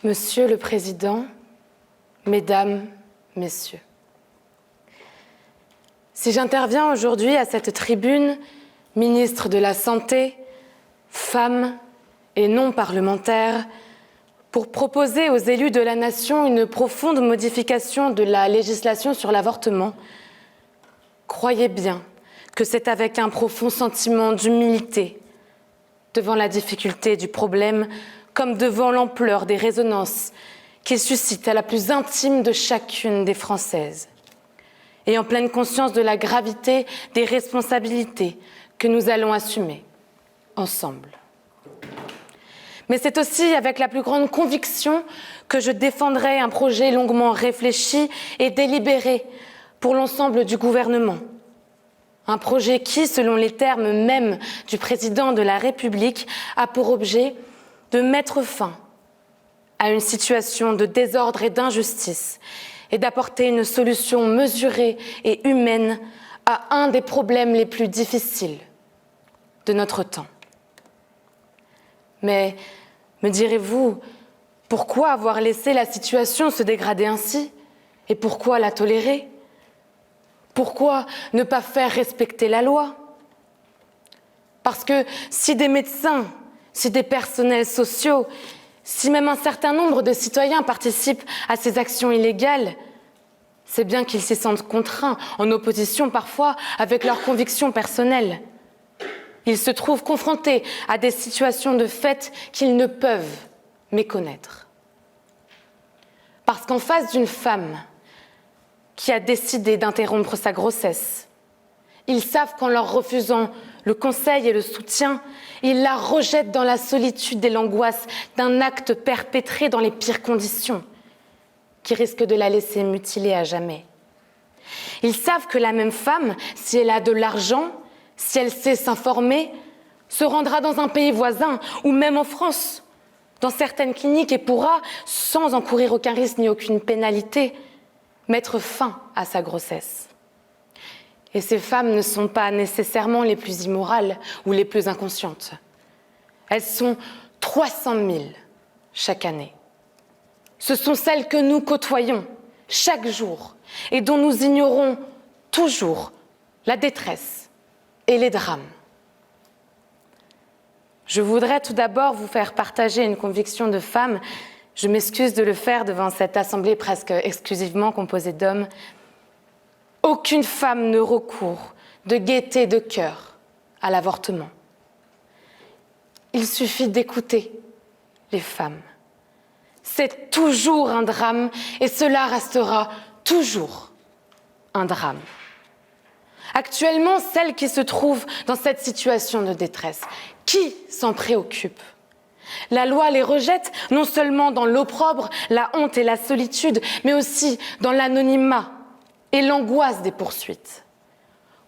Monsieur le Président, Mesdames, Messieurs, si j'interviens aujourd'hui à cette tribune, ministre de la Santé, femme et non parlementaire, pour proposer aux élus de la nation une profonde modification de la législation sur l'avortement, croyez bien que c'est avec un profond sentiment d'humilité devant la difficulté du problème comme devant l'ampleur des résonances qu'il suscite à la plus intime de chacune des Françaises et en pleine conscience de la gravité des responsabilités que nous allons assumer ensemble. Mais c'est aussi avec la plus grande conviction que je défendrai un projet longuement réfléchi et délibéré pour l'ensemble du gouvernement. Un projet qui, selon les termes mêmes du président de la République, a pour objet de mettre fin à une situation de désordre et d'injustice et d'apporter une solution mesurée et humaine à un des problèmes les plus difficiles de notre temps. Mais, me direz-vous, pourquoi avoir laissé la situation se dégrader ainsi? Et pourquoi la tolérer? Pourquoi ne pas faire respecter la loi? Parce que si des médecins, si des personnels sociaux, si même un certain nombre de citoyens participent à ces actions illégales, c'est bien qu'ils s'y sentent contraints, en opposition parfois avec leurs convictions personnelles. Ils se trouvent confrontés à des situations de fait qu'ils ne peuvent méconnaître. Parce qu'en face d'une femme qui a décidé d'interrompre sa grossesse, ils savent qu'en leur refusant le conseil et le soutien, ils la rejettent dans la solitude et l'angoisse d'un acte perpétré dans les pires conditions, qui risque de la laisser mutilée à jamais. Ils savent que la même femme, si elle a de l'argent, si elle sait s'informer, se rendra dans un pays voisin ou même en France, dans certaines cliniques et pourra, sans encourir aucun risque ni aucune pénalité, mettre fin à sa grossesse. Et ces femmes ne sont pas nécessairement les plus immorales ou les plus inconscientes. Elles sont 300 000 chaque année. Ce sont celles que nous côtoyons chaque jour et dont nous ignorons toujours la détresse et les drames. Je voudrais tout d'abord vous faire partager une conviction de femme. Je m'excuse de le faire devant cette assemblée presque exclusivement composée d'hommes. Aucune femme ne recourt de gaieté de cœur à l'avortement. Il suffit d'écouter les femmes. C'est toujours un drame et cela restera toujours un drame. Actuellement, celles qui se trouvent dans cette situation de détresse, qui s'en préoccupe? La loi les rejette non seulement dans l'opprobre, la honte et la solitude, mais aussi dans l'anonymat et l'angoisse des poursuites.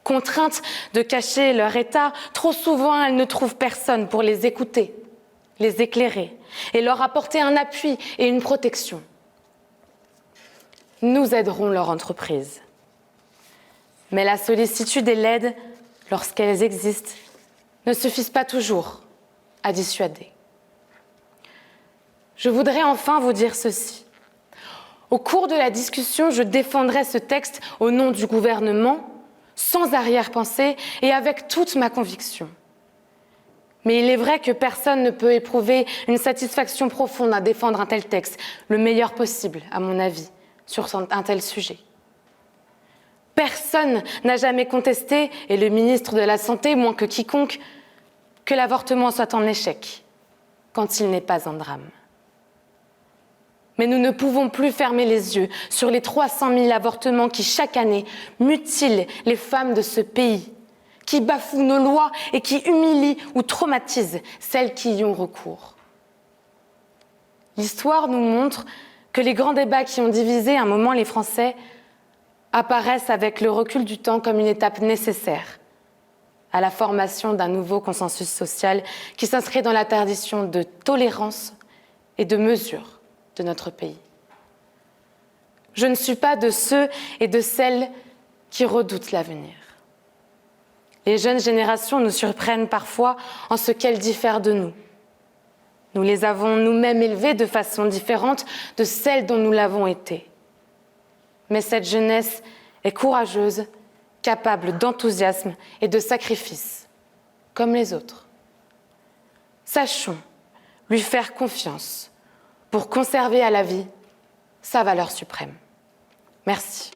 Contraintes de cacher leur état, trop souvent elles ne trouvent personne pour les écouter, les éclairer et leur apporter un appui et une protection. Nous aiderons leur entreprise. Mais la sollicitude et l'aide, lorsqu'elles existent, ne suffisent pas toujours à dissuader. Je voudrais enfin vous dire ceci. Au cours de la discussion, je défendrai ce texte au nom du gouvernement, sans arrière-pensée et avec toute ma conviction. Mais il est vrai que personne ne peut éprouver une satisfaction profonde à défendre un tel texte, le meilleur possible, à mon avis, sur un tel sujet. Personne n'a jamais contesté, et le ministre de la Santé, moins que quiconque, que l'avortement soit en échec, quand il n'est pas un drame. Mais nous ne pouvons plus fermer les yeux sur les 300 000 avortements qui, chaque année, mutilent les femmes de ce pays, qui bafouent nos lois et qui humilient ou traumatisent celles qui y ont recours. L'histoire nous montre que les grands débats qui ont divisé un moment les Français apparaissent avec le recul du temps comme une étape nécessaire à la formation d'un nouveau consensus social qui s'inscrit dans la tradition de tolérance et de mesure de notre pays. Je ne suis pas de ceux et de celles qui redoutent l'avenir. Les jeunes générations nous surprennent parfois en ce qu'elles diffèrent de nous. Nous les avons nous-mêmes élevés de façon différente de celle dont nous l'avons été. Mais cette jeunesse est courageuse, capable d'enthousiasme et de sacrifice, comme les autres. Sachons lui faire confiance pour conserver à la vie sa valeur suprême. Merci.